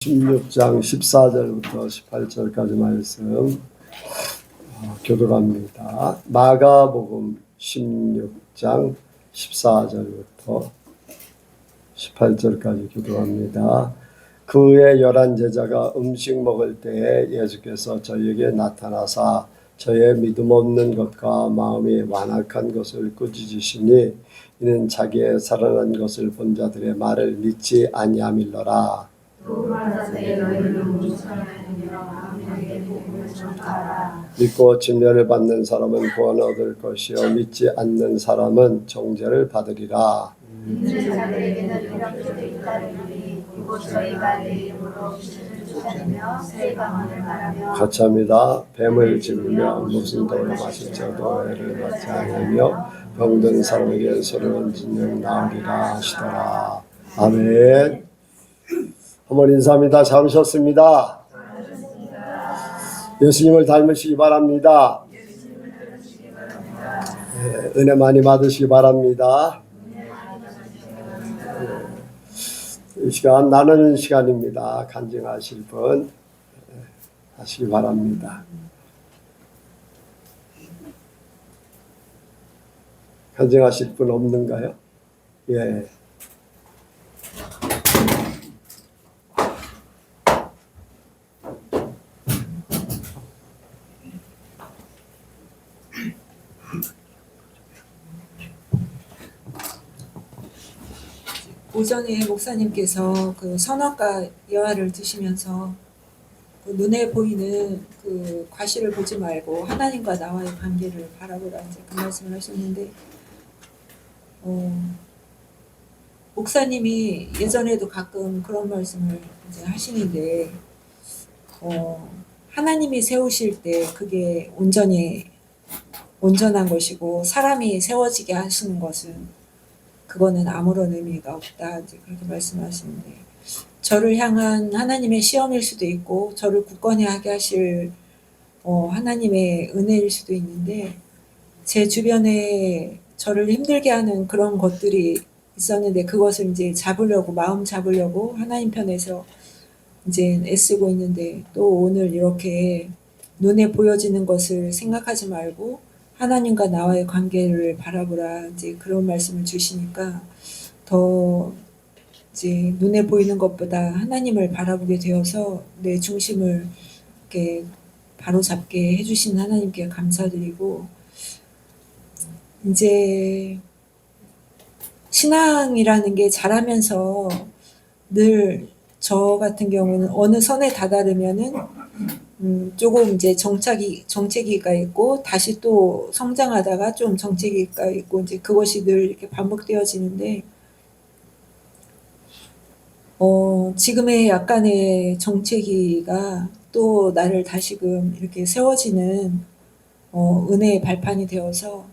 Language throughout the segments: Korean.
16장 14절부터 18절까지 말씀 교독합니다. 마가복음 16장 14절부터 18절까지 교독합니다. 그의 11제자가 음식 먹을 때에 예수께서 저희에게 나타나사 저의 믿음 없는 것과 마음이 완악한 것을 꾸짖으시니 이는 자기의 살아난 것을 본 자들의 말을 믿지 아니함일러라. 믿고 진멸을 받는 사람은 구원을 얻을 것이요 믿지 않는 사람은 정죄를 받으리라. 믿는 자들에게는 이렇게 되리니 곧 저희가 내 이름으로 귀신을 쫓아내며 새 방언을 말하며 같이 합니다. 뱀을 짚으며 무슨 돌을 마실지어도 애를 받지 아니하며 병든 사람에게 새로운 진령 나으리라 하시더라. 아멘. 한번 인사합니다. 잘 오셨습니다. 예수님을 닮으시기 바랍니다. 은혜 많이 받으시기 바랍니다. 이 시간 나누는 시간입니다. 간증하실 분 하시기 바랍니다. 간증하실 분 없는가요? 예. 오전에 목사님께서 그 선악과 여화를 드시면서 그 눈에 보이는 그 과실을 보지 말고 하나님과 나와의 관계를 바라보라 이제 그 말씀을 하셨는데, 목사님이 예전에도 가끔 그런 말씀을 이제 하시는데, 하나님이 세우실 때 그게 온전한 것이고 사람이 세워지게 하시는 것은 그거는 아무런 의미가 없다 이제 그렇게 말씀하시는데, 저를 향한 하나님의 시험일 수도 있고 저를 굳건히 하게 하실 하나님의 은혜일 수도 있는데, 제 주변에 저를 힘들게 하는 그런 것들이 있었는데 그것을 이제 마음 잡으려고 하나님 편에서 이제 애쓰고 있는데, 또 오늘 이렇게 눈에 보여지는 것을 생각하지 말고 하나님과 나와의 관계를 바라보라 이제 그런 말씀을 주시니까 더 이제 눈에 보이는 것보다 하나님을 바라보게 되어서 내 중심을 이렇게 바로잡게 해주신 하나님께 감사드리고, 이제 신앙이라는 게 자라면서 늘 저 같은 경우는 어느 선에 다다르면은 조금 이제 정체기가 있고 다시 또 성장하다가 좀 정체기가 있고 이제 그것이 늘 이렇게 반복되어지는데, 지금의 약간의 정체기가 또 나를 다시금 이렇게 세워지는 은혜의 발판이 되어서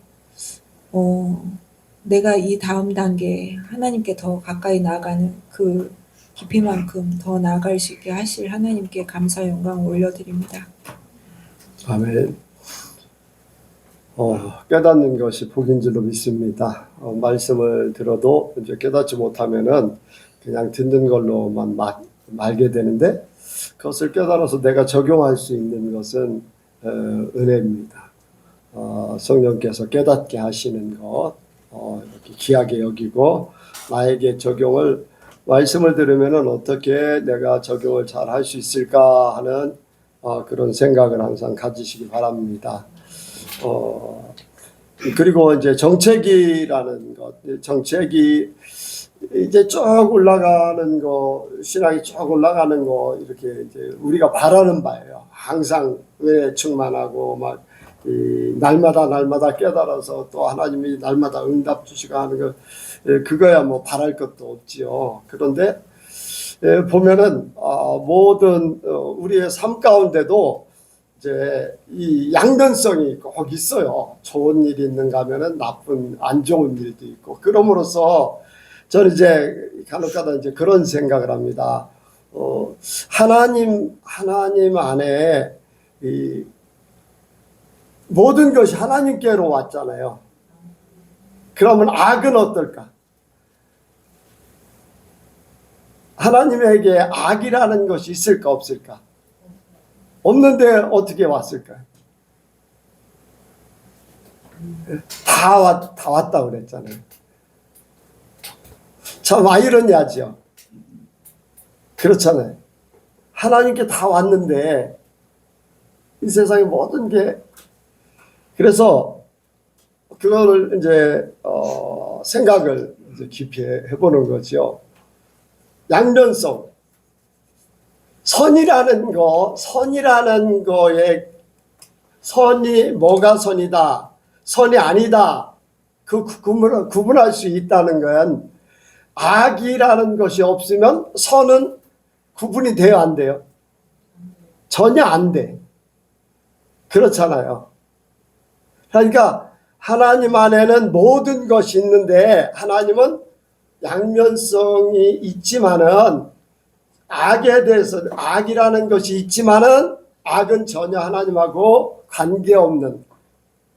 내가 이 다음 단계 하나님께 더 가까이 나아가는 그 깊이만큼 더 나아갈 수 있게 하실 하나님께 감사 영광을 올려드립니다. 아멘. 깨닫는 것이 복인 줄로 믿습니다. 말씀을 들어도 이제 깨닫지 못하면은 그냥 듣는 걸로만 말게 되는데, 그것을 깨달아서 내가 적용할 수 있는 것은 은혜입니다. 성령께서 깨닫게 하시는 것 이렇게 귀하게 여기고 나에게 적용을 말씀을 들으면은 어떻게 내가 적용을 잘 할 수 있을까 하는 그런 생각을 항상 가지시기 바랍니다. 그리고 이제 정체기라는 것, 정체기 이제 쭉 올라가는 거, 신앙이 쭉 올라가는 거 이렇게 이제 우리가 바라는 바예요. 항상 은혜 충만하고 막 날마다 깨달아서 또 하나님이 날마다 응답 주시고 하는 거, 그거야 뭐 바랄 것도 없지요. 그런데 보면은 모든 우리의 삶 가운데도 이제 이 양면성이 꼭 있어요. 좋은 일이 있는가 하면은 안 좋은 일도 있고, 그럼으로써 저는 이제 간혹가다 이제 그런 생각을 합니다. 하나님 안에 이 모든 것이 하나님께로 왔잖아요. 그러면 악은 어떨까? 하나님에게 악이라는 것이 있을까 없을까? 없는데 어떻게 왔을까요? 다 왔다 그랬잖아요. 참 아이러니하죠. 그렇잖아요. 하나님께 다 왔는데 이 세상의 모든 게, 그래서 그거를 이제 생각을 이제 깊이 해보는 거죠. 양면성, 선이라는 거에 선이 뭐가 선이다, 선이 아니다, 그 구분할 수 있다는 건 악이라는 것이 없으면 선은 구분이 돼요, 안 돼요? 전혀 안 돼. 그렇잖아요. 그러니까 하나님 안에는 모든 것이 있는데 하나님은 양면성이 있지만은 악에 대해서, 악이라는 것이 있지만은 악은 전혀 하나님하고 관계없는,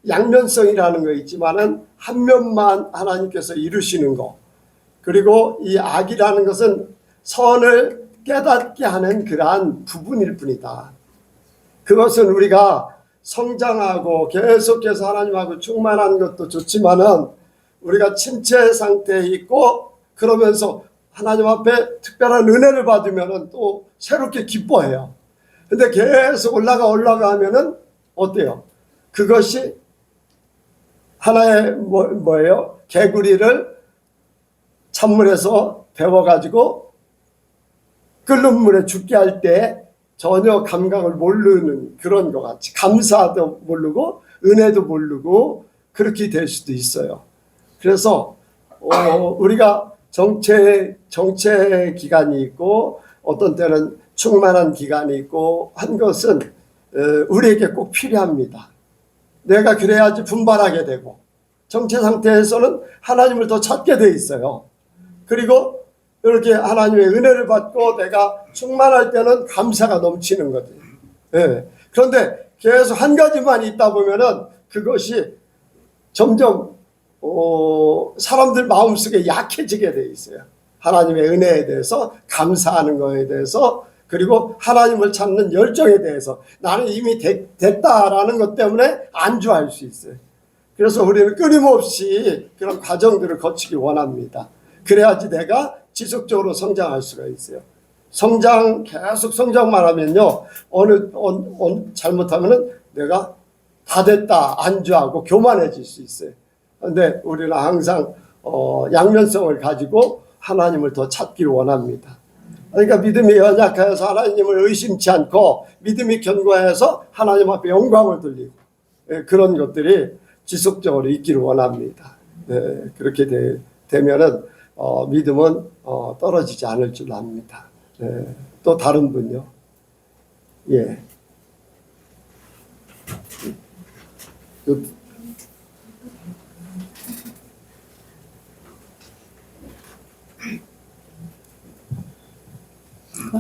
양면성이라는 거 있지만은 한 면만 하나님께서 이루시는 거. 그리고 이 악이라는 것은 선을 깨닫게 하는 그러한 부분일 뿐이다. 그것은 우리가 성장하고 계속해서 하나님하고 충만한 것도 좋지만은 우리가 침체 상태에 있고 그러면서 하나님 앞에 특별한 은혜를 받으면은 또 새롭게 기뻐해요. 근데 계속 올라가면은 어때요? 그것이 하나의 뭐예요? 개구리를 찬물에서 데워가지고 끓는 물에 죽게 할 때 전혀 감각을 모르는 그런 것 같이, 감사도 모르고 은혜도 모르고 그렇게 될 수도 있어요. 그래서 우리가 정체 기간이 있고 어떤 때는 충만한 기간이 있고 한 것은 우리에게 꼭 필요합니다. 내가 그래야지 분발하게 되고, 정체 상태에서는 하나님을 더 찾게 돼 있어요. 그리고 이렇게 하나님의 은혜를 받고 내가 충만할 때는 감사가 넘치는 거죠. 예. 그런데 계속 한 가지만 있다 보면은 그것이 점점 사람들 마음속에 약해지게 돼 있어요. 하나님의 은혜에 대해서, 감사하는 것에 대해서, 그리고 하나님을 찾는 열정에 대해서 나는 이미 됐다라는 것 때문에 안주할 수 있어요. 그래서 우리는 끊임없이 그런 과정들을 거치기 원합니다. 그래야지 내가 지속적으로 성장할 수가 있어요. 계속 성장만 하면요, 어느 잘못하면은 내가 다 됐다 안주하고 교만해질 수 있어요. 그런데 우리는 항상 양면성을 가지고 하나님을 더 찾기를 원합니다. 그러니까 믿음이 연약해서 하나님을 의심치 않고 믿음이 견고해서 하나님 앞에 영광을 돌리고, 그런 것들이 지속적으로 있기를 원합니다. 그렇게 되면은 믿음은 떨어지지 않을 줄 압니다. 또 다른 분요. 예.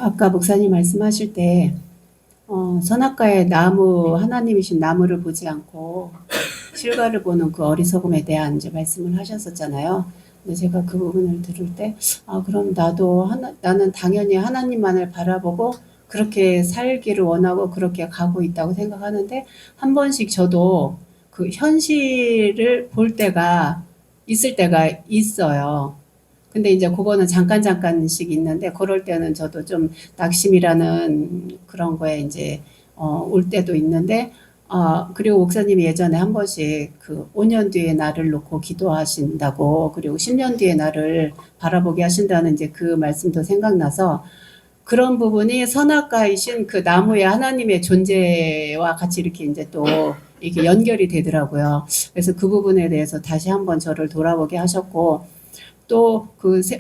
아까 목사님 말씀하실 때 선악과의 나무, 하나님이신 나무를 보지 않고 실과를 보는 그 어리석음에 대한 이제 말씀을 하셨었잖아요. 근데 제가 그 부분을 들을 때 그럼 나는 당연히 하나님만을 바라보고 그렇게 살기를 원하고 그렇게 가고 있다고 생각하는데, 한 번씩 저도 그 현실을 볼 때가 있을 때가 있어요. 근데 이제 그거는 잠깐씩 있는데, 그럴 때는 저도 좀 낙심이라는 그런 거에 이제 올 때도 있는데, 그리고 목사님이 예전에 한 번씩 그 5년 뒤에 나를 놓고 기도하신다고, 그리고 10년 뒤에 나를 바라보게 하신다는 이제 그 말씀도 생각나서, 그런 부분이 선악과이신 그 나무의 하나님의 존재와 같이 이렇게 이제 또 이렇게 연결이 되더라고요. 그래서 그 부분에 대해서 다시 한번 저를 돌아보게 하셨고, 또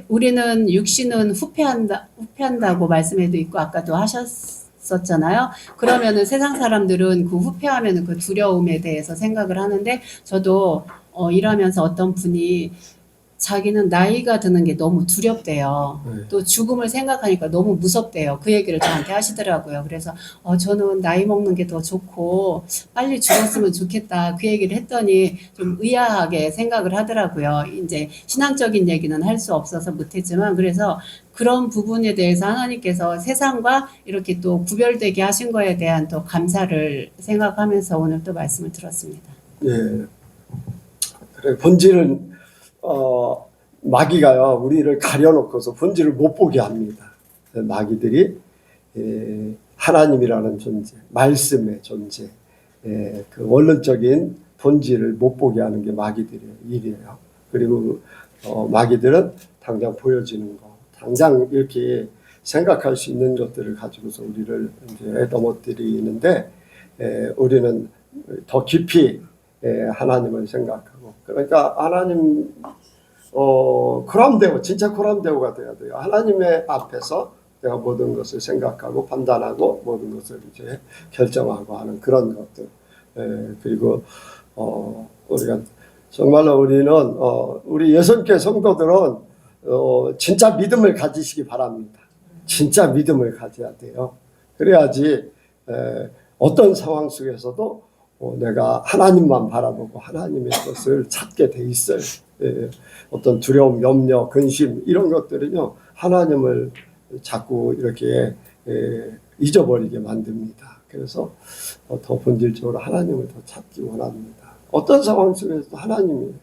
우리는 육신은 후패한다고 말씀에도 있고 아까도 하셨었잖아요. 그러면은 세상 사람들은 그 후패하면은 그 두려움에 대해서 생각을 하는데, 저도 일하면서 어떤 분이 자기는 나이가 드는 게 너무 두렵대요. 네. 또 죽음을 생각하니까 너무 무섭대요. 그 얘기를 저한테 하시더라고요. 그래서 저는 나이 먹는 게 더 좋고 빨리 죽었으면 좋겠다. 그 얘기를 했더니 좀 의아하게 생각을 하더라고요. 이제 신앙적인 얘기는 할 수 없어서 못했지만 그래서 그런 부분에 대해서 하나님께서 세상과 이렇게 또 구별되게 하신 거에 대한 또 감사를 생각하면서 오늘 또 말씀을 들었습니다. 예. 그래 본질은 마귀가요 우리를 가려놓고서 본질을 못 보게 합니다. 마귀들이 하나님이라는 존재, 말씀의 존재, 그 원론적인 본질을 못 보게 하는 게 마귀들의 일이에요. 그리고 마귀들은 당장 보여지는 거, 당장 이렇게 생각할 수 있는 것들을 가지고서 우리를 이제 넘어뜨리는데 우리는 더 깊이 하나님을 생각하고 그러니까 하나님 코람데오 진짜 코람데오가 돼야 돼요. 하나님의 앞에서 내가 모든 것을 생각하고 판단하고 모든 것을 이제 결정하고 하는 그런 것들. 그리고 우리가 정말로 우리는 우리 여성교회 성도들은 진짜 믿음을 가지시기 바랍니다. 진짜 믿음을 가져야 돼요. 그래야지 어떤 상황 속에서도 내가 하나님만 바라보고 하나님의 것을 찾게 돼 있어요. 어떤 두려움, 염려, 근심 이런 것들은요 하나님을 자꾸 이렇게 잊어버리게 만듭니다. 그래서 더 본질적으로 하나님을 더 찾기 원합니다. 어떤 상황 속에서도 하나님은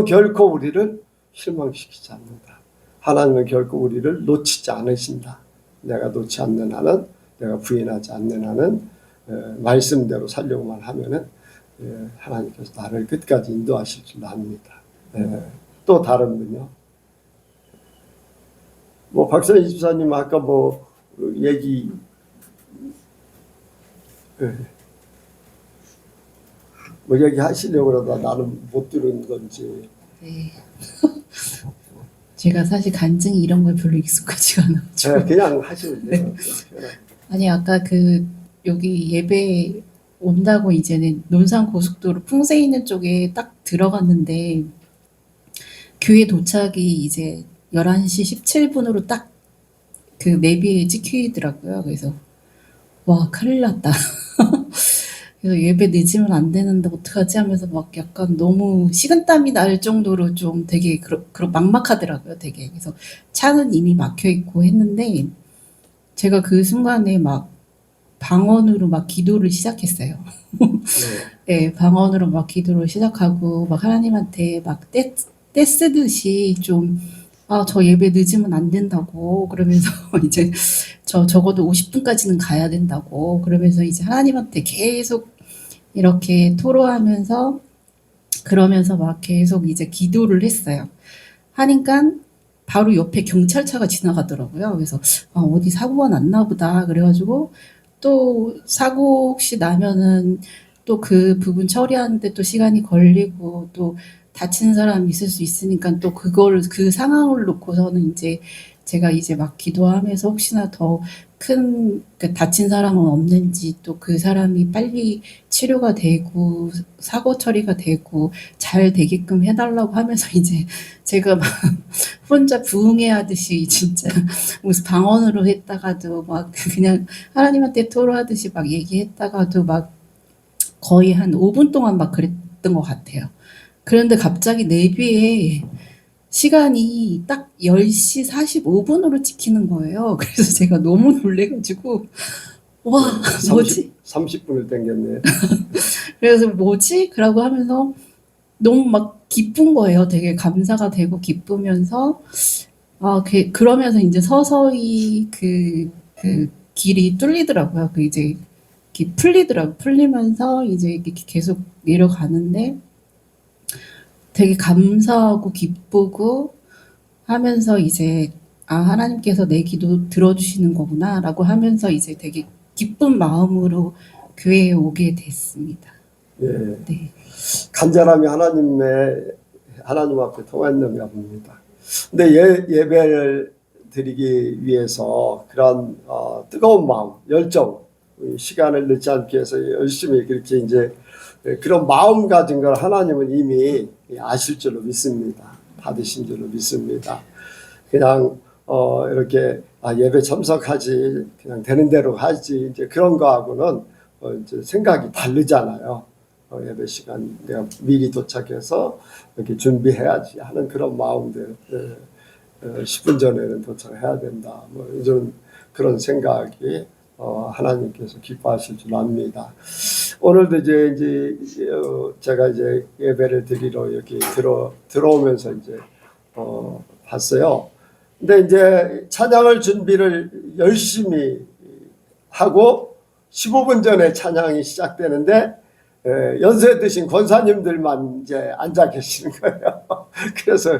결코 우리를 실망시키지 않는다. 하나님은 결코 우리를 놓치지 않으신다. 내가 놓지 않는 한은, 내가 부인하지 않는 한은 말씀대로 살려고만 하면은 하나님께서 나를 끝까지 인도하실 줄 압니다. 또 다른 분요. 뭐 박선희 집사님 아까 뭐 얘기 뭐 얘기하시려고 그러다 나는 못 들은 건지. 네. 제가 사실 간증이 이런 걸 별로 익숙하지가 않아가지고. 그냥 하시면 돼요. 아니 아까 그 여기 예배 온다고 이제는 논산 고속도로 풍세 있는 쪽에 딱 들어갔는데 교회 도착이 이제 11시 17분으로 딱 그 내비에 찍히더라고요. 그래서 와 큰일 났다. 그래서 예배 늦으면 안 되는데 어떡하지 하면서 막 약간 너무 식은땀이 날 정도로 좀 되게 막막하더라고요. 되게. 그래서 차는 이미 막혀 있고 했는데 제가 그 순간에 막 방언으로 막 기도를 시작했어요. 네, 방언으로 막 기도를 시작하고 막 하나님한테 막 떼쓰듯이 좀 저 예배 늦으면 안 된다고 그러면서 이제 적어도 50분까지는 가야 된다고 그러면서 이제 하나님한테 계속 이렇게 토로하면서 그러면서 막 계속 이제 기도를 했어요. 하니까 바로 옆에 경찰차가 지나가더라고요. 그래서 어디 사고가 났나 보다 그래가지고 또 사고 혹시 나면은 또 그 부분 처리하는데 또 시간이 걸리고 또 다친 사람이 있을 수 있으니까 또 그 상황을 놓고서는 이제 제가 이제 막 기도하면서 혹시나 더 큰 다친 사람은 없는지 또 그 사람이 빨리 치료가 되고 사고 처리가 되고 잘 되게끔 해달라고 하면서 이제 제가 막 혼자 부흥회 하듯이 진짜 무슨 방언으로 했다가도 막 그냥 하나님한테 토로하듯이 막 얘기했다가도 막 거의 한 5분 동안 막 그랬던 것 같아요. 그런데 갑자기 내비에 시간이 딱 10시 45분으로 찍히는 거예요. 그래서 제가 너무 놀래가지고 와 뭐지? 30분을 땡겼네요. 그래서 뭐지? 그러고 하면서 너무 막 기쁜 거예요. 되게 감사가 되고 기쁘면서 그러면서 이제 서서히 그 길이 뚫리더라고요. 그 이제 풀리더라고요. 풀리면서 이제 이렇게 계속 내려가는데 되게 감사하고 기쁘고 하면서 이제 하나님께서 내 기도 들어주시는 거구나라고 하면서 이제 되게 기쁜 마음으로 교회에 오게 됐습니다. 예. 네. 간절함이 하나님 앞에 통했는가 봅니다. 근데 예배를 드리기 위해서 그런 뜨거운 마음, 열정, 시간을 늦지 않기 위해서 열심히 그렇게 이제 그런 마음 가진 걸 하나님은 이미 아실 줄로 믿습니다. 받으신 줄로 믿습니다. 그냥 이렇게 예배 참석하지 그냥 되는 대로 하지 이제 그런 거하고는 이제 생각이 다르잖아요. 예배 시간 내가 미리 도착해서 이렇게 준비해야지 하는 그런 마음들 10분 전에는 도착해야 된다. 뭐 이런 그런 생각이 하나님께서 기뻐하실 줄 압니다. 오늘도 이제 제가 이제 예배를 드리러 이렇게 들어오면서 이제 봤어요. 근데 이제 찬양을 준비를 열심히 하고 15분 전에 찬양이 시작되는데 연세 드신 권사님들만 이제 앉아 계시는 거예요. 그래서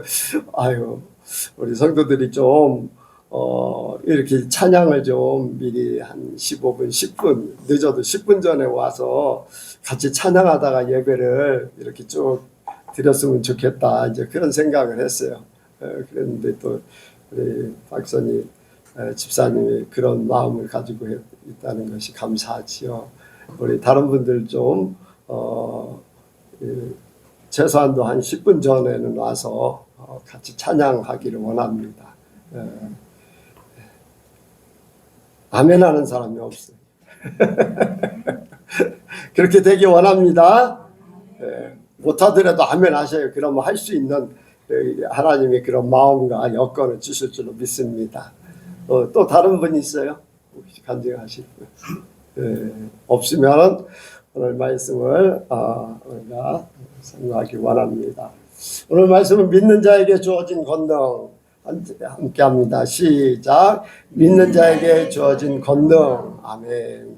아유 우리 성도들이 좀 이렇게 찬양을 좀 미리 한 15분, 10분 늦어도 10분 전에 와서 같이 찬양하다가 예배를 이렇게 쭉 드렸으면 좋겠다 이제 그런 생각을 했어요. 그랬는데 또 우리 박선희 집사님이 그런 마음을 가지고 있다는 것이 감사하지요. 우리 다른 분들 좀 최소한도 한 10분 전에는 와서 같이 찬양하기를 원합니다. 아멘 하는 사람이 없어요. 그렇게 되기 원합니다. 못하더라도 아멘 하셔요. 그러면 할 수 있는 하나님이 그런 마음과 여건을 주실 줄로 믿습니다. 또 다른 분이 있어요? 혹시 간증하실 분? 없으면 오늘 말씀을 우리가 생각하기 원합니다. 오늘 말씀은 믿는 자에게 주어진 권능 함께 합니다. 시작. 믿는 자에게 주어진 권능. 아멘.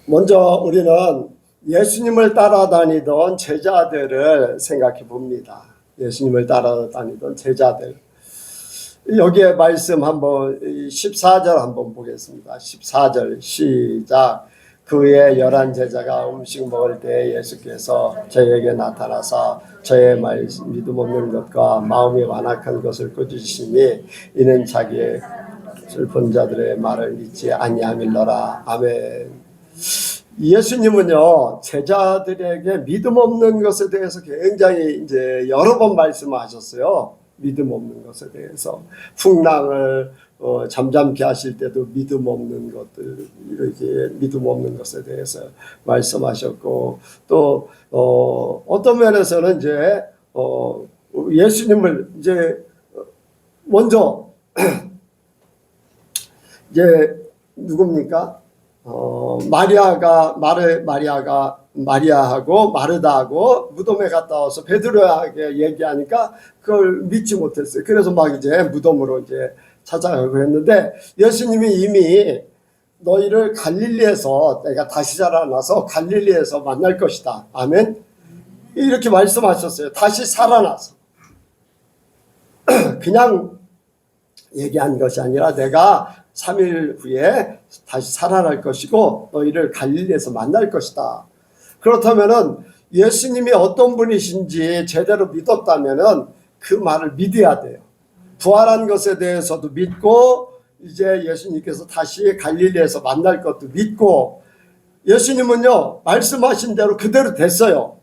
먼저 우리는 예수님을 따라다니던 제자들을 생각해 봅니다. 예수님을 따라다니던 제자들. 여기에 말씀 한번 14절 한번 보겠습니다. 14절 시작. 그의 11 제자가 음식 먹을 때 예수께서 저에게 나타나사 저의 믿음 없는 것과 마음이 완악한 것을 꾸짖으시니 이는 자기의 슬픈 자들의 말을 믿지 아니함일러라. 아멘. 예수님은요 제자들에게 믿음 없는 것에 대해서 굉장히 이제 여러 번 말씀하셨어요. 믿음 없는 것에 대해서 풍랑을 잠잠케 하실 때도 믿음 없는 것들 이렇게 믿음 없는 것에 대해서 말씀하셨고 또 어떤 면에서는 이제 예수님을 이제 먼저 이제 누굽니까? 마리아하고 마르다하고 무덤에 갔다 와서 베드로에게 얘기하니까 그걸 믿지 못했어요. 그래서 막 이제 무덤으로 이제 찾아가고 했는데 예수님이 이미 너희를 갈릴리에서 내가 다시 살아나서 갈릴리에서 만날 것이다. 아멘. 이렇게 말씀하셨어요. 다시 살아나서. 그냥 얘기한 것이 아니라 내가 3일 후에 다시 살아날 것이고 너희를 갈릴리에서 만날 것이다. 그렇다면은 예수님이 어떤 분이신지 제대로 믿었다면은 그 말을 믿어야 돼요. 부활한 것에 대해서도 믿고 이제 예수님께서 다시 갈릴리에서 만날 것도 믿고 예수님은요 말씀하신 대로 그대로 됐어요.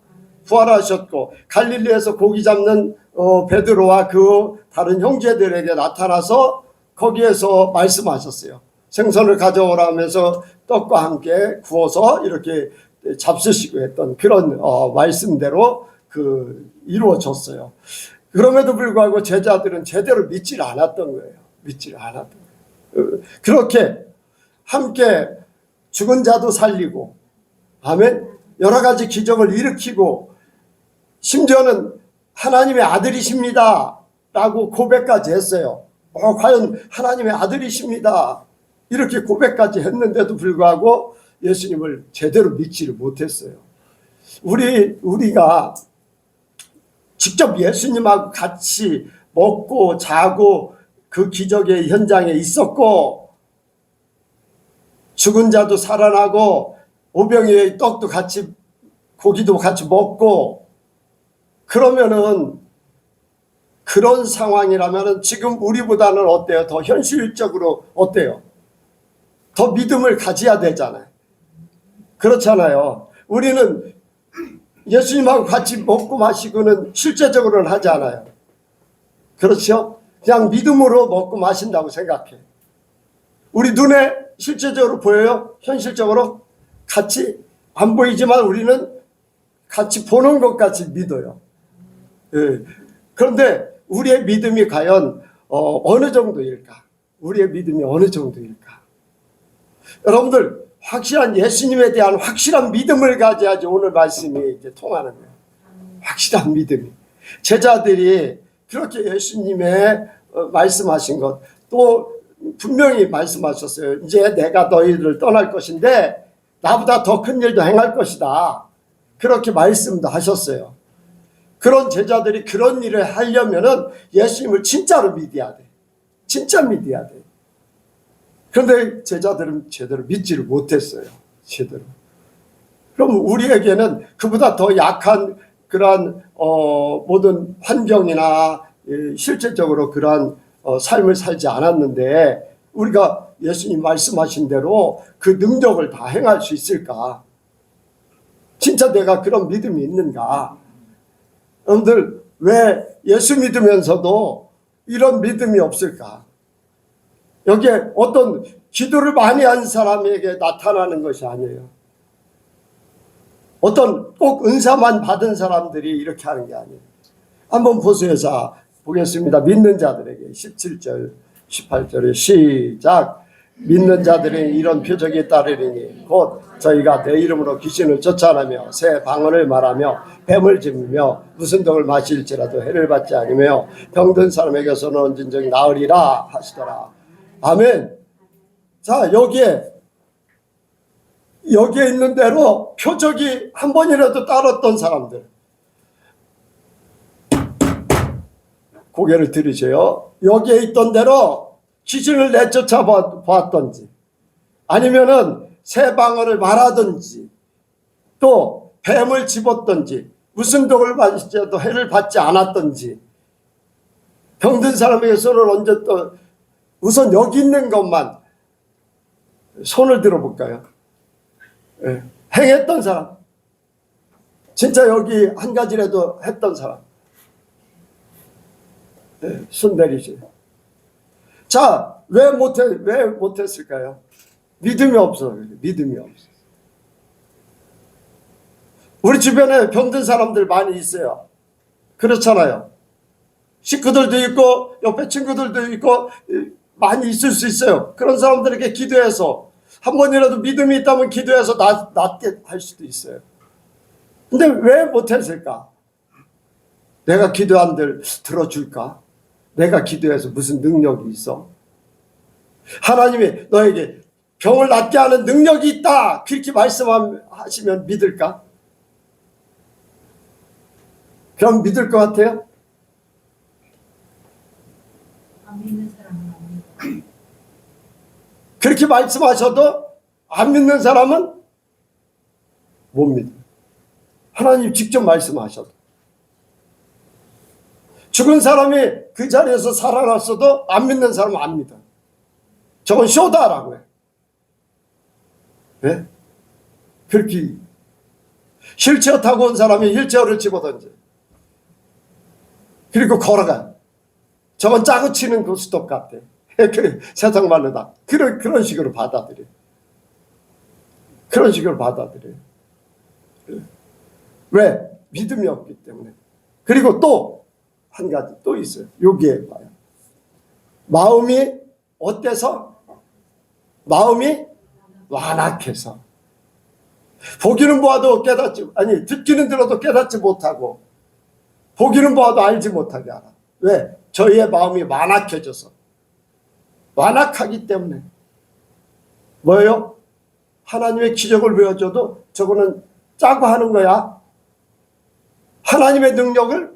부활하셨고 갈릴리에서 고기 잡는 베드로와 그 다른 형제들에게 나타나서 거기에서 말씀하셨어요. 생선을 가져오라면서 떡과 함께 구워서 이렇게 잡수시고 했던 그런 말씀대로 이루어졌어요. 그럼에도 불구하고 제자들은 제대로 믿질 않았던 거예요. 믿질 않았던 거예요. 그렇게 함께 죽은 자도 살리고 아멘. 여러 가지 기적을 일으키고 심지어는 하나님의 아들이십니다 라고 고백까지 했어요. 과연 하나님의 아들이십니다 이렇게 고백까지 했는데도 불구하고 예수님을 제대로 믿지를 못했어요. 우리가 직접 예수님하고 같이 먹고 자고 그 기적의 현장에 있었고 죽은 자도 살아나고 오병이의 떡도 같이 고기도 같이 먹고 그러면은 그런 상황이라면 지금 우리보다는 어때요? 더 현실적으로 어때요? 더 믿음을 가져야 되잖아요. 그렇잖아요. 우리는 예수님하고 같이 먹고 마시고는 실제적으로는 하지 않아요. 그렇죠? 그냥 믿음으로 먹고 마신다고 생각해. 우리 눈에 실제적으로 보여요? 현실적으로? 같이 안 보이지만 우리는 같이 보는 것 같이 믿어요. 예. 그런데 우리의 믿음이 과연 어느 정도일까? 우리의 믿음이 어느 정도일까? 여러분들 확실한 예수님에 대한 확실한 믿음을 가져야지 오늘 말씀이 이제 통하는 거예요. 확실한 믿음이. 제자들이 그렇게 예수님의 말씀하신 것, 또 분명히 말씀하셨어요. 이제 내가 너희를 떠날 것인데 나보다 더 큰 일도 행할 것이다. 그렇게 말씀도 하셨어요. 그런 제자들이 그런 일을 하려면은 예수님을 진짜로 믿어야 돼. 진짜 믿어야 돼. 그런데 제자들은 제대로 믿지를 못했어요. 제대로. 그럼 우리에게는 그보다 더 약한 그러한 모든 환경이나 실제적으로 그러한 삶을 살지 않았는데 우리가 예수님 말씀하신 대로 그 능력을 다 행할 수 있을까? 진짜 내가 그런 믿음이 있는가? 여러분들 왜 예수 믿으면서도 이런 믿음이 없을까? 여기에 어떤 기도를 많이 한 사람에게 나타나는 것이 아니에요. 어떤 꼭 은사만 받은 사람들이 이렇게 하는 게 아니에요. 한번 보세요. 자, 보겠습니다. 믿는 자들에게 17절, 18절에 시작. 믿는 자들은 이런 표적이 따르리니 곧 저희가 내 이름으로 귀신을 쫓아내며 새 방언을 말하며 뱀을 집으며 무슨 독을 마실지라도 해를 받지 않으며 병든 사람에게서는 언젠적 나으리라 하시더라. 아멘. 자, 여기에 있는 대로 표적이 한 번이라도 따랐던 사람들 고개를 들으세요. 여기에 있던 대로 귀신을 내쫓아 봤던지 아니면은 새 방언을 말하든지 또 뱀을 집었든지 무슨 독을 마실지라도 해를 받지 않았든지 병든 사람에게서는 언제 또 우선 여기 있는 것만 손을 들어볼까요? 예. 행했던 사람 진짜 여기 한 가지라도 했던 사람 예. 손 내리세요. 자, 왜 못했을까요? 믿음이 없어. 믿음이 없어. 우리 주변에 병든 사람들 많이 있어요. 그렇잖아요. 식구들도 있고 옆에 친구들도 있고 많이 있을 수 있어요. 그런 사람들에게 기도해서 한 번이라도 믿음이 있다면 기도해서 낫게 할 수도 있어요. 근데 왜 못했을까? 내가 기도한 들 들어줄까? 내가 기도해서 무슨 능력이 있어? 하나님이 너에게 병을 낫게 하는 능력이 있다. 그렇게 말씀하시면 믿을까? 그럼 믿을 것 같아요? 안 믿는 사람은 안 믿어. 그렇게 말씀하셔도 안 믿는 사람은 못 믿어요. 하나님 직접 말씀하셔도. 죽은 사람이 그 자리에서 살아났어도 안 믿는 사람은 안 믿어. 저건 쇼다라고 해. 네? 그렇게 휠체어 타고 온 사람이 휠체어를 집어던져. 그리고 걸어가요. 저건 짜고 치는 그 수도 같아. 그래, 세상 말로 다. 그런 식으로 받아들여. 그런 식으로 받아들여. 왜? 믿음이 없기 때문에. 그리고 또 한 가지 또 있어요. 여기에 봐요. 마음이 어때서? 마음이 완악해서. 보기는 보아도 듣기는 들어도 깨닫지 못하고 보기는 보아도 알지 못하게 알아. 왜? 저희의 마음이 완악해져서. 완악하기 때문에. 뭐예요? 하나님의 기적을 보여줘도 저거는 짜고 하는 거야. 하나님의 능력을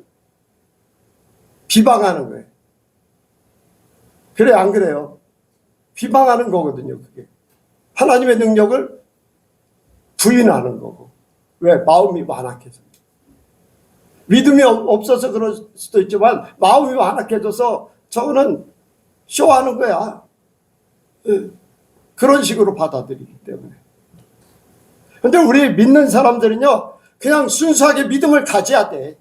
비방하는 거예요. 그래, 안 그래요? 비방하는 거거든요, 그게. 하나님의 능력을 부인하는 거고. 왜? 마음이 완악해서. 믿음이 없어서 그럴 수도 있지만 마음이 완악해져서 저거는 쇼하는 거야. 그런 식으로 받아들이기 때문에. 근데 우리 믿는 사람들은요, 그냥 순수하게 믿음을 가져야 돼.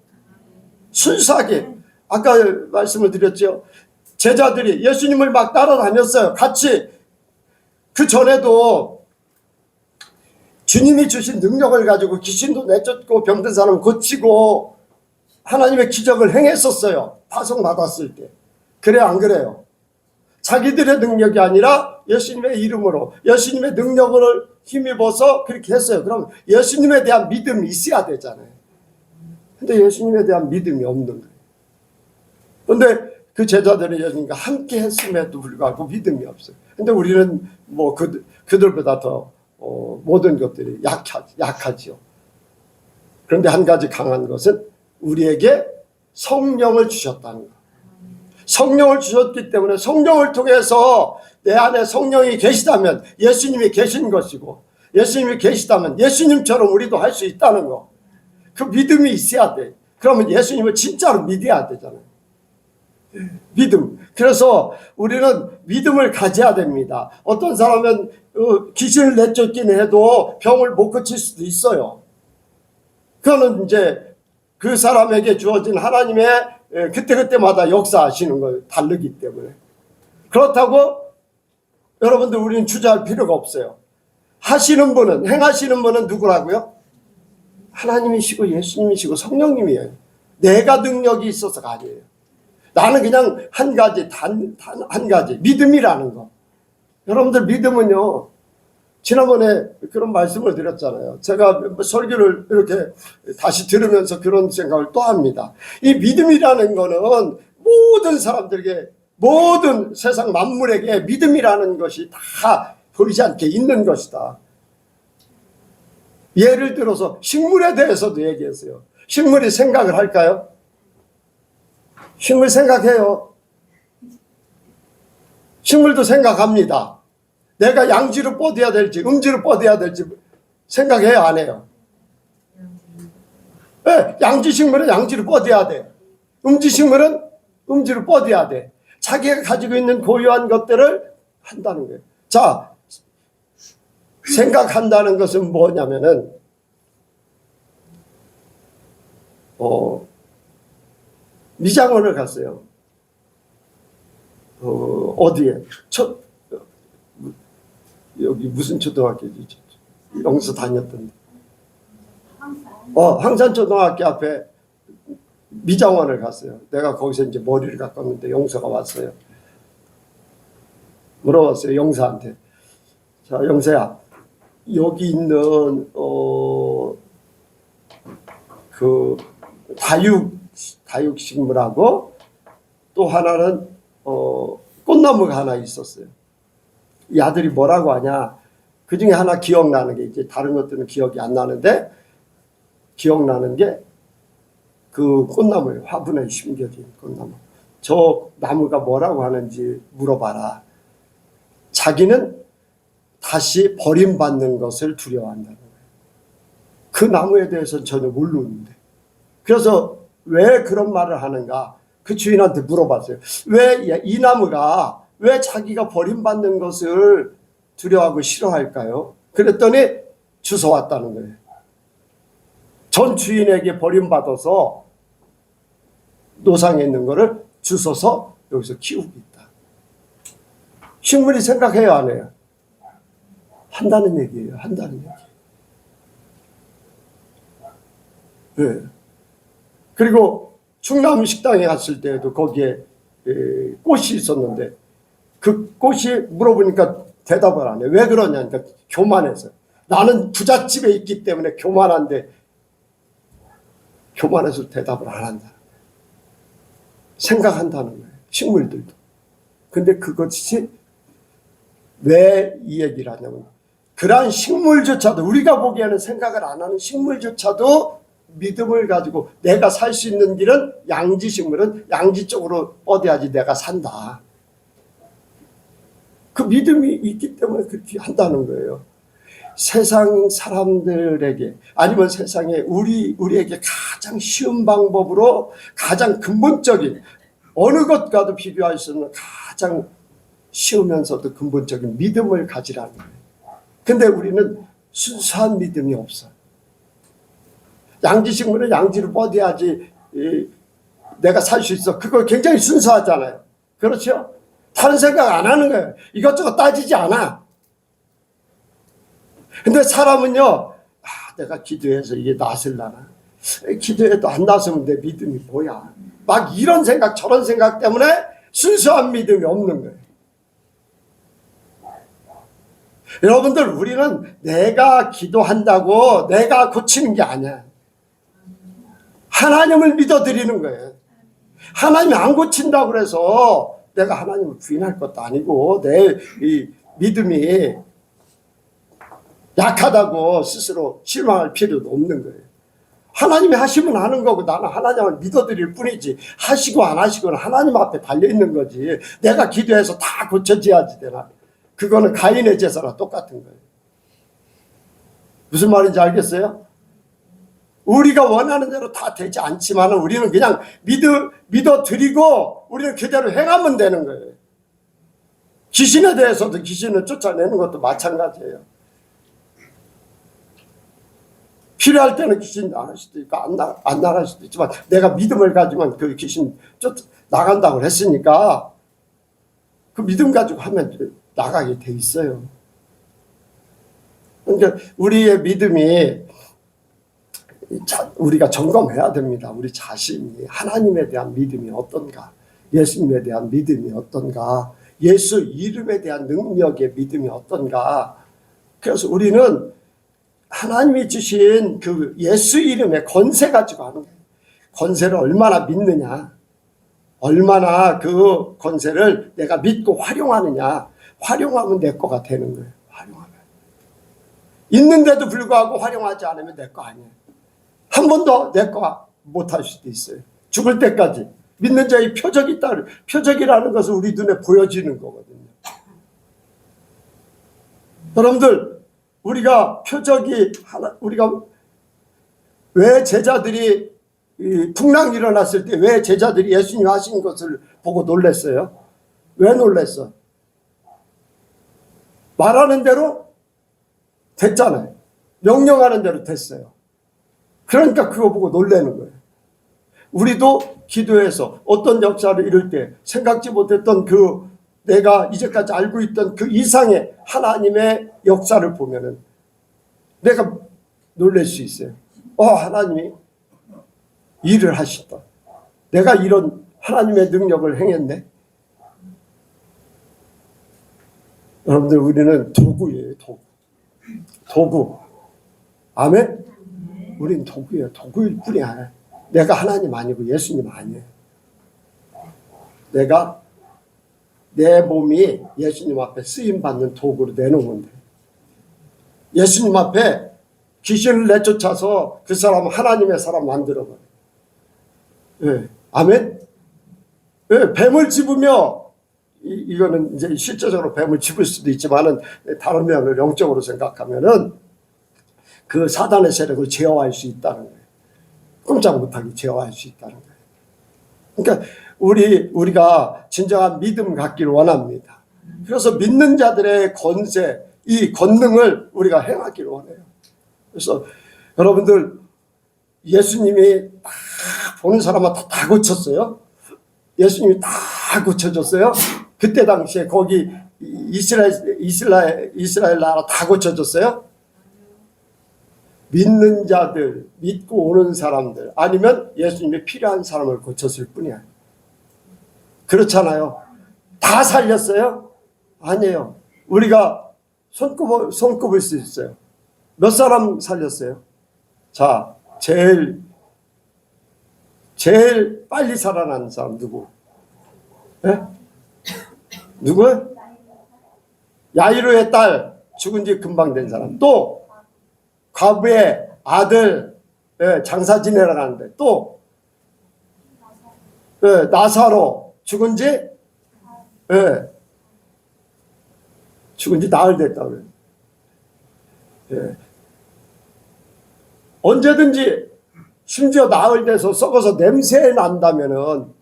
순수하게. 아까 말씀을 드렸죠. 제자들이 예수님을 막 따라다녔어요. 같이. 그 전에도 주님이 주신 능력을 가지고 귀신도 내쫓고 병든 사람 고치고 하나님의 기적을 행했었어요. 파송받았을 때. 그래 안 그래요? 자기들의 능력이 아니라 예수님의 이름으로 예수님의 능력을 힘입어서 그렇게 했어요. 그럼 예수님에 대한 믿음이 있어야 되잖아요. 근데 예수님에 대한 믿음이 없는 거예요. 근데 그 제자들이 예수님과 함께 했음에도 불구하고 믿음이 없어요. 근데 우리는 뭐 그들보다 더 모든 것들이 약하지요. 그런데 한 가지 강한 것은 우리에게 성령을 주셨다는 것. 성령을 주셨기 때문에 성령을 통해서 내 안에 성령이 계시다면 예수님이 계신 것이고 예수님이 계시다면 예수님처럼 우리도 할 수 있다는 거. 그 믿음이 있어야 돼. 그러면 예수님을 진짜로 믿어야 되잖아요. 믿음. 그래서 우리는 믿음을 가져야 됩니다. 어떤 사람은 귀신을 내쫓기는 해도 병을 못 고칠 수도 있어요. 그거는 이제 그 사람에게 주어진 하나님의 그때그때마다 역사하시는 걸 다르기 때문에. 그렇다고 여러분들 우리는 주저할 필요가 없어요. 하시는 분은, 행하시는 분은 누구라고요? 하나님이시고 예수님이시고 성령님이에요. 내가 능력이 있어서가 아니에요. 나는 그냥 한 가지, 한 가지, 믿음이라는 거. 여러분들 믿음은요, 지난번에 그런 말씀을 드렸잖아요. 제가 설교를 이렇게 다시 들으면서 그런 생각을 또 합니다. 이 믿음이라는 거는 모든 사람들에게, 모든 세상 만물에게 믿음이라는 것이 다 보이지 않게 있는 것이다. 예를 들어서 식물에 대해서도 얘기했어요. 식물이 생각을 할까요? 식물 생각해요. 식물도 생각합니다. 내가 양지로 뻗어야 될지 음지로 뻗어야 될지 생각해요, 안 해요? 네, 양지식물은 양지로 뻗어야 돼. 음지식물은 음지로 뻗어야 돼. 자기가 가지고 있는 고유한 것들을 한다는 거예요. 자, 생각한다는 것은 뭐냐면은 미장원을 갔어요. 어디에? 여기 무슨 초등학교지? 여기서 다녔던데. 황산초등학교 앞에 미장원을 갔어요. 내가 거기서 이제 머리를 깎았는데 영서가 왔어요. 물어봤어요, 영서한테. 자, 영서야, 여기 있는 그 다육식물하고 또 하나는 꽃나무가 하나 있었어요. 이 아들이 뭐라고 하냐? 그 중에 하나 기억나는 게, 이제 다른 것들은 기억이 안 나는데 기억나는 게 그 꽃나무예요. 화분에 심겨진 꽃나무. 저 나무가 뭐라고 하는지 물어봐라. 자기는 다시 버림받는 것을 두려워한다는 거예요. 그 나무에 대해서는 전혀 모르는데. 그래서 왜 그런 말을 하는가? 그 주인한테 물어봤어요. 왜 이 나무가 왜 자기가 버림받는 것을 두려워하고 싫어할까요? 그랬더니 주워왔다는 거예요. 전 주인에게 버림받아서 노상에 있는 거를 주워서 여기서 키우고 있다. 식물이 생각해요, 안 해요? 한다는 얘기예요. 한다는 얘기. 네. 그리고 충남 식당에 갔을 때도 거기에 꽃이 있었는데 그 꽃이 물어보니까 대답을 안 해. 왜 그러냐? 그러니까 교만해서. 나는 부잣집에 있기 때문에 교만한데 교만해서 대답을 안 한다. 생각한다는 거예요. 식물들도. 근데 그것이 왜 이 얘기를 하냐면 그러한 식물조차도 우리가 보기에는 생각을 안 하는 식물조차도 믿음을 가지고 내가 살 수 있는 길은 양지식물은 양지 쪽으로 뻗어야지 내가 산다. 그 믿음이 있기 때문에 그렇게 한다는 거예요. 세상 사람들에게 아니면 세상에 우리에게 가장 쉬운 방법으로 가장 근본적인 어느 것과도 비교할 수 없는 가장 쉬우면서도 근본적인 믿음을 가지라는 거예요. 근데 우리는 순수한 믿음이 없어요. 양지식물은 양지로 뻗어야지 내가 살 수 있어. 그거 굉장히 순수하잖아요. 그렇죠? 다른 생각 안 하는 거예요. 이것저것 따지지 않아. 근데 사람은요, 내가 기도해서 이게 나설라나? 기도해도 안 나서면 내 믿음이 뭐야? 막 이런 생각, 저런 생각 때문에 순수한 믿음이 없는 거예요. 여러분들, 우리는 내가 기도한다고 내가 고치는 게 아니야. 하나님을 믿어드리는 거예요. 하나님이 안 고친다고 그래서 내가 하나님을 부인할 것도 아니고 내 이 믿음이 약하다고 스스로 실망할 필요도 없는 거예요. 하나님이 하시면 하는 거고 나는 하나님을 믿어드릴 뿐이지 하시고 안 하시고는 하나님 앞에 달려있는 거지 내가 기도해서 다 고쳐져야지 되나. 그거는 가인의 제사랑 똑같은 거예요. 무슨 말인지 알겠어요? 우리가 원하는 대로 다 되지 않지만 우리는 그냥 믿어드리고 우리는 그대로 행하면 되는 거예요. 귀신에 대해서도 귀신을 쫓아내는 것도 마찬가지예요. 필요할 때는 귀신 나갈 수도 있고 안 나갈 수도 있지만 내가 믿음을 가지면 그 귀신 나간다고 했으니까 그 믿음 가지고 하면 나가게 돼 있어요. 그러니까 우리의 믿음이 우리가 점검해야 됩니다. 우리 자신이 하나님에 대한 믿음이 어떤가, 예수님에 대한 믿음이 어떤가, 예수 이름에 대한 능력의 믿음이 어떤가. 그래서 우리는 하나님이 주신 그 예수 이름의 권세 가지고 하는 거예요. 권세를 얼마나 믿느냐, 얼마나 그 권세를 내가 믿고 활용하느냐. 활용하면 내 거가 되는 거예요. 활용하면. 있는데도 불구하고 활용하지 않으면 내 거 아니에요. 한 번도 내 거 못할 수도 있어요. 죽을 때까지. 믿는 자의 표적이 있다. 표적이라는 것은 우리 눈에 보여지는 거거든요. 여러분들, 우리가 표적이 우리가 왜 제자들이 풍랑이 일어났을 때 왜 제자들이 예수님 하신 것을 보고 놀랐어요? 왜 놀랐어? 말하는 대로 됐잖아요. 명령하는 대로 됐어요. 그러니까 그거 보고 놀라는 거예요. 우리도 기도해서 어떤 역사를 이룰 때 생각지 못했던 그 내가 이제까지 알고 있던 그 이상의 하나님의 역사를 보면은 내가 놀랄 수 있어요. 하나님이 일을 하시다. 내가 이런 하나님의 능력을 행했네. 여러분들, 우리는 도구예요. 도구. 아멘? 우린 도구예요. 도구일 뿐이야. 내가 하나님 아니고 예수님 아니에요. 내가 내 몸이 예수님 앞에 쓰임받는 도구로 내놓은 건데 예수님 앞에 귀신을 내쫓아서 그 사람은 하나님의 사람 만들어버려요. 예. 아멘? 예. 뱀을 집으며 이거는 이제 실제적으로 뱀을 집을 수도 있지만은 다른 면을 영적으로 생각하면은 그 사단의 세력을 제어할 수 있다는 거예요. 꼼짝 못하게 제어할 수 있다는 거예요. 그러니까 우리가 진정한 믿음 갖기를 원합니다. 그래서 믿는 자들의 권세, 이 권능을 우리가 행하기를 원해요. 그래서 여러분들, 예수님이 다 보는 사람마다 다 고쳤어요. 예수님이 다 고쳐줬어요. 그때 당시에 거기 이스라엘 나라 다 고쳐줬어요. 믿는 자들, 믿고 오는 사람들, 아니면 예수님이 필요한 사람을 고쳤을 뿐이야. 그렇잖아요. 다 살렸어요? 아니에요. 우리가 손꼽을 수 있어요. 몇 사람 살렸어요? 자, 제일 빨리 살아난 사람 누구? 네? 누구? 야이로의 딸 죽은 지 금방 된 사람. 또 과부의 아들 장사 지내러 가는데 또 나사로 죽은 지 나흘 됐다고 그래요. 언제든지 심지어 나흘 돼서 썩어서 냄새 난다면은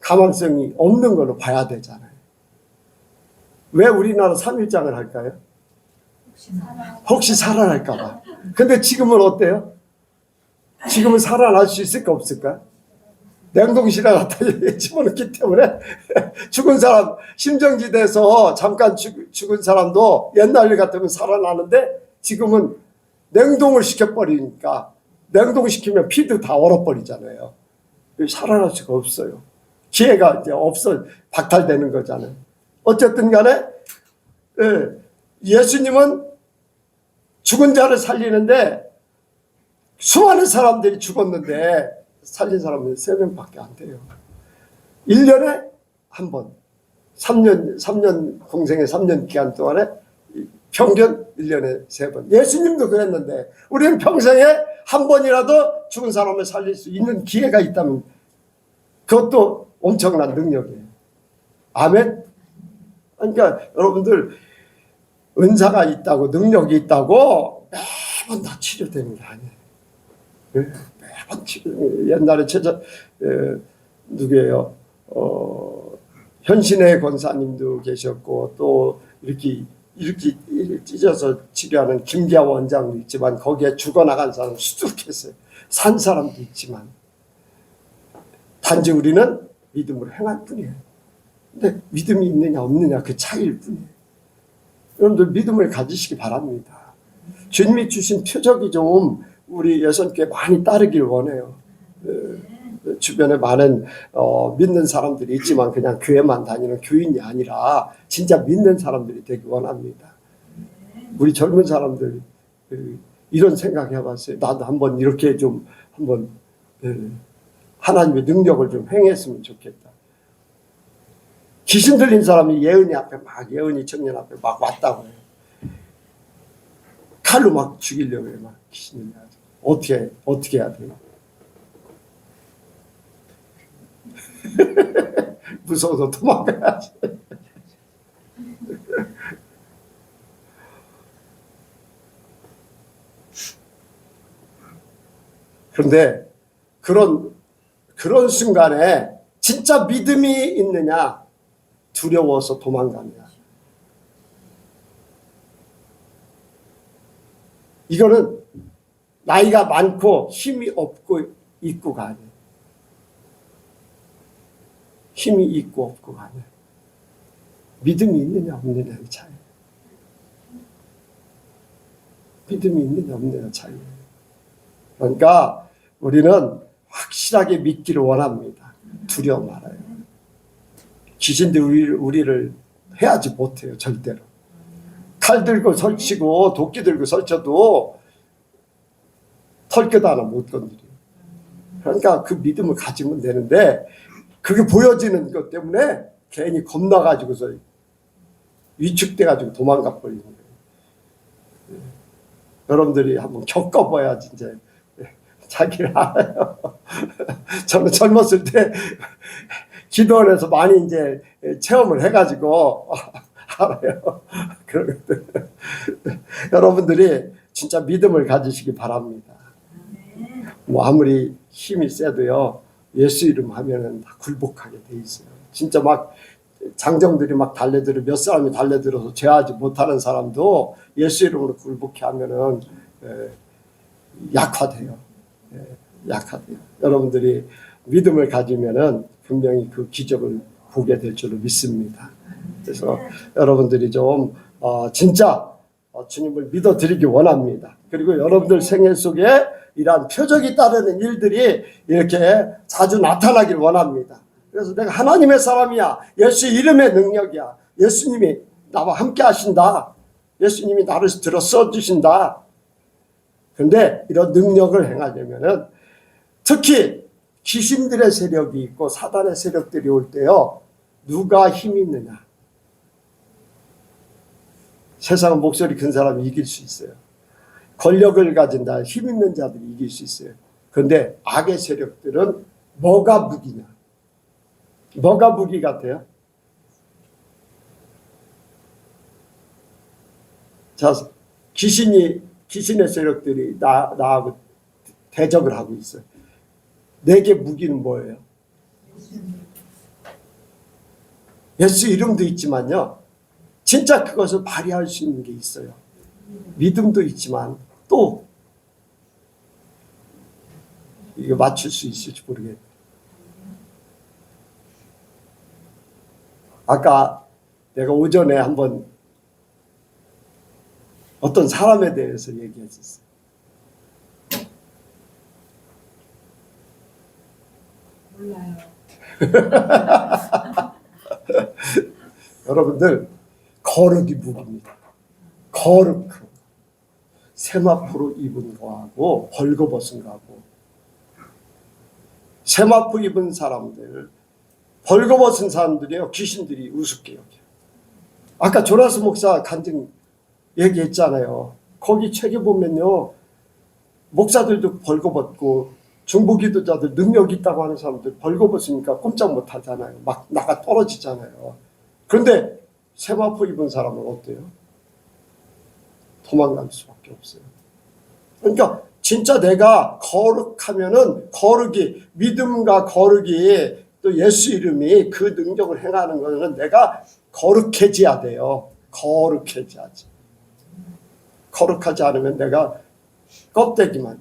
가망성이 없는 걸로 봐야 되잖아요. 왜 우리나라 3일장을 할까요? 혹시 살아날까 봐. 근데 지금은 어때요? 지금은 살아날 수 있을까 없을까? 냉동실에 갖다 집어넣기 때문에 죽은 사람, 심정지대에서 잠깐 죽은 사람도 옛날 일 같으면 살아나는데 지금은 냉동을 시켜버리니까 냉동시키면 피도 다 얼어버리잖아요. 살아날 수가 없어요. 기회가 이제 없어 박탈되는 거잖아요. 어쨌든 간에 예수님은 죽은 자를 살리는데 수많은 사람들이 죽었는데 살린 사람은 3명밖에 안 돼요. 1년에 한 번, 3년 공생의 3년 기간 동안에 평균 1년에 3번. 예수님도 그랬는데 우리는 평생에 한 번이라도 죽은 사람을 살릴 수 있는 기회가 있다면 그것도 엄청난 능력이에요. 아멘. 그러니까 여러분들 은사가 있다고 능력이 있다고 매번 다 치료되는 게 아니에요. 매번 치료. 옛날에 누구예요? 현신의 권사님도 계셨고 또 이렇게 찢어서 치료하는 김기아 원장도 있지만 거기에 죽어나간 사람 수두룩했어요. 산 사람도 있지만 단지 우리는 믿음으로 행할 뿐이에요. 근데 믿음이 있느냐 없느냐 그 차이일 뿐이에요. 여러분들 믿음을 가지시기 바랍니다. 주님이 주신 표적이 좀 우리 여선교회 많이 따르길 원해요. 주변에 많은 믿는 사람들이 있지만 그냥 교회만 다니는 교인이 아니라 진짜 믿는 사람들이 되기 원합니다. 우리 젊은 사람들 이런 생각 해봤어요. 나도 한번 이렇게 좀 한번 하나님의 능력을 좀 행했으면 좋겠다. 귀신 들린 사람이 예은이 앞에 예은이 청년 앞에 막 왔다고 해요. 칼로 막 죽이려고 해요. 막 귀신을 어떻게 해야 돼요? 무서워서 도망가야지. 그런데 그런 순간에 진짜 믿음이 있느냐, 두려워서 도망가느냐. 이거는 나이가 많고 힘이 없고 있고가 아니에요. 힘이 있고 없고가 아니에요. 믿음이 있느냐 없느냐의 차이. 믿음이 있느냐 없느냐의 차이예요. 그러니까 우리는 확실하게 믿기를 원합니다. 두려워 말아요. 귀신들이 우리를 해하지 못해요. 절대로. 칼 들고 설치고 도끼 들고 설쳐도 털끝 하나 못 건드려요. 그러니까 그 믿음을 가지면 되는데 그게 보여지는 것 때문에 괜히 겁나가지고서 위축돼가지고 도망가 버리는 거예요. 여러분들이 한번 겪어봐야 진짜 자기를 알아요. 저는 젊었을 때 기도원에서 많이 이제 체험을 해가지고 알아요. 그러거든. 여러분들이 진짜 믿음을 가지시기 바랍니다. 뭐 아무리 힘이 세도요, 예수 이름 하면은 다 굴복하게 돼 있어요. 진짜 막 장정들이 막 달려들어 몇 사람이 달려들어서 죄하지 못하는 사람도 예수 이름으로 굴복해 하면은 약화돼요. 약화돼요. 여러분들이 믿음을 가지면은 분명히 그 기적을 보게 될 줄로 믿습니다. 그래서 여러분들이 좀 진짜 주님을 믿어드리기 원합니다. 그리고 여러분들 생애 속에 이러한 표적이 따르는 일들이 이렇게 자주 나타나길 원합니다. 그래서 내가 하나님의 사람이야. 예수 이름의 능력이야. 예수님이 나와 함께 하신다. 예수님이 나를 들어 써주신다. 그런데 이런 능력을 행하려면은 특히 귀신들의 세력이 있고 사단의 세력들이 올 때요. 누가 힘이 있느냐. 세상은 목소리 큰 사람이 이길 수 있어요. 권력을 가진다, 힘 있는 자들이 이길 수 있어요. 그런데 악의 세력들은 뭐가 무기냐? 뭐가 무기 같아요? 자, 귀신의 세력들이 나하고 대적을 하고 있어요. 내게 무기는 뭐예요? 예수 이름도 있지만요. 진짜 그것을 발휘할 수 있는 게 있어요. 믿음도 있지만 또 이거 맞출 수 있을지 모르겠네요. 아까 내가 오전에 한번 어떤 사람에 대해서 얘기했었어요. 몰라요. 여러분들 거룩이 무기입니다. 거룩. 세마포로 입은 거하고 벌거벗은 거하고, 세마포 입은 사람들, 벌거벗은 사람들이요, 귀신들이 우습게 여겨요. 아까 조나스 목사 간증 얘기했잖아요. 거기 책에 보면요, 목사들도 벌거벗고 중보기도자들 능력 있다고 하는 사람들 벌거벗으니까 꼼짝 못 하잖아요. 막 나가 떨어지잖아요. 그런데 세마포 입은 사람은 어때요? 도망갈 수밖에 없어요. 그러니까 진짜 내가 거룩하면은 거룩이, 믿음과 거룩이, 또 예수 이름이 그 능력을 행하는 거는 내가 거룩해져야 돼요. 거룩해져야지. 거룩하지 않으면 내가 껍데기만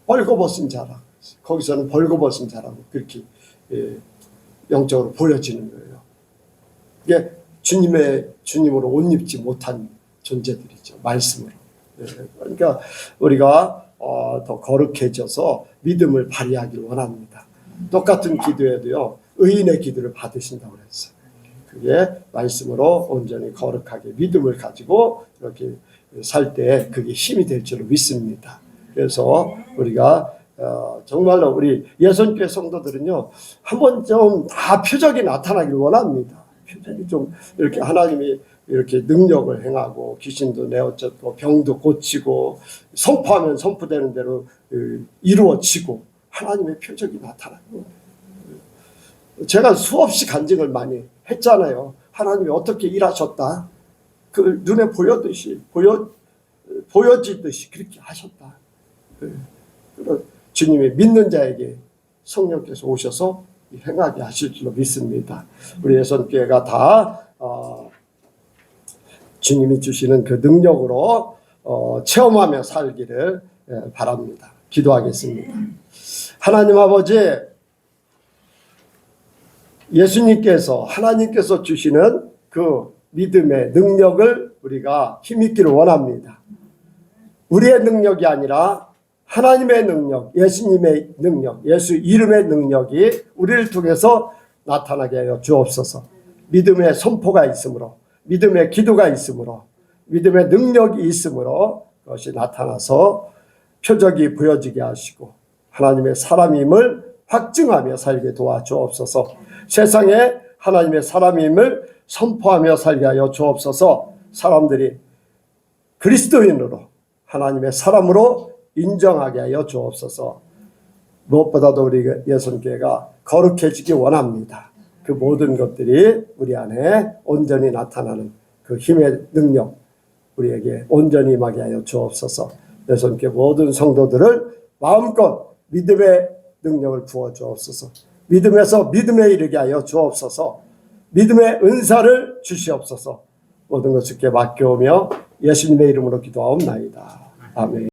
벌거벗은 자라. 거기서는 벌거벗은 자라고 그렇게 영적으로 보여지는 거예요. 이게 주님으로 옷 입지 못한 존재들이죠. 말씀으로. 그러니까 우리가 더 거룩해져서 믿음을 발휘하길 원합니다. 똑같은 기도에도요, 의인의 기도를 받으신다고 그랬어요. 그게 말씀으로 온전히 거룩하게 믿음을 가지고 이렇게 살 때 그게 힘이 될 줄로 믿습니다. 그래서 우리가 정말로 우리 예선교회 성도들은요, 한번 좀 다 표적이 나타나길 원합니다. 표적이 좀 이렇게 하나님이 이렇게 능력을 행하고 귀신도 내어쫓고 병도 고치고 선포하면 선포되는 대로 이루어지고 하나님의 표적이 나타나고, 제가 수없이 간증을 많이 했잖아요. 하나님이 어떻게 일하셨다. 그 눈에 보여지듯이 그렇게 하셨다. 주님이 믿는 자에게 성령께서 오셔서 행하게 하실 줄로 믿습니다. 우리 예선교회가 다 주님이 주시는 그 능력으로 체험하며 살기를 바랍니다. 기도하겠습니다. 하나님 아버지, 예수님께서, 하나님께서 주시는 그 믿음의 능력을 우리가 힘있기를 원합니다. 우리의 능력이 아니라 하나님의 능력, 예수님의 능력, 예수 이름의 능력이 우리를 통해서 나타나게 하여 주옵소서. 믿음의 선포가 있으므로, 믿음의 기도가 있으므로, 믿음의 능력이 있으므로 그것이 나타나서 표적이 보여지게 하시고 하나님의 사람임을 확증하며 살게 도와주옵소서. 세상에 하나님의 사람임을 선포하며 살게 하여 주옵소서. 사람들이 그리스도인으로, 하나님의 사람으로 인정하게 하여 주옵소서. 무엇보다도 우리 예선교회가 거룩해지기 원합니다. 그 모든 것들이 우리 안에 온전히 나타나는 그 힘의 능력, 우리에게 온전히 임하게 하여 주옵소서. 예선교회 모든 성도들을 마음껏 믿음의 능력을 부어 주옵소서. 믿음에서 믿음에 이르게 하여 주옵소서. 믿음의 은사를 주시옵소서. 모든 것을 맡겨오며 예수님의 이름으로 기도하옵나이다. 아멘.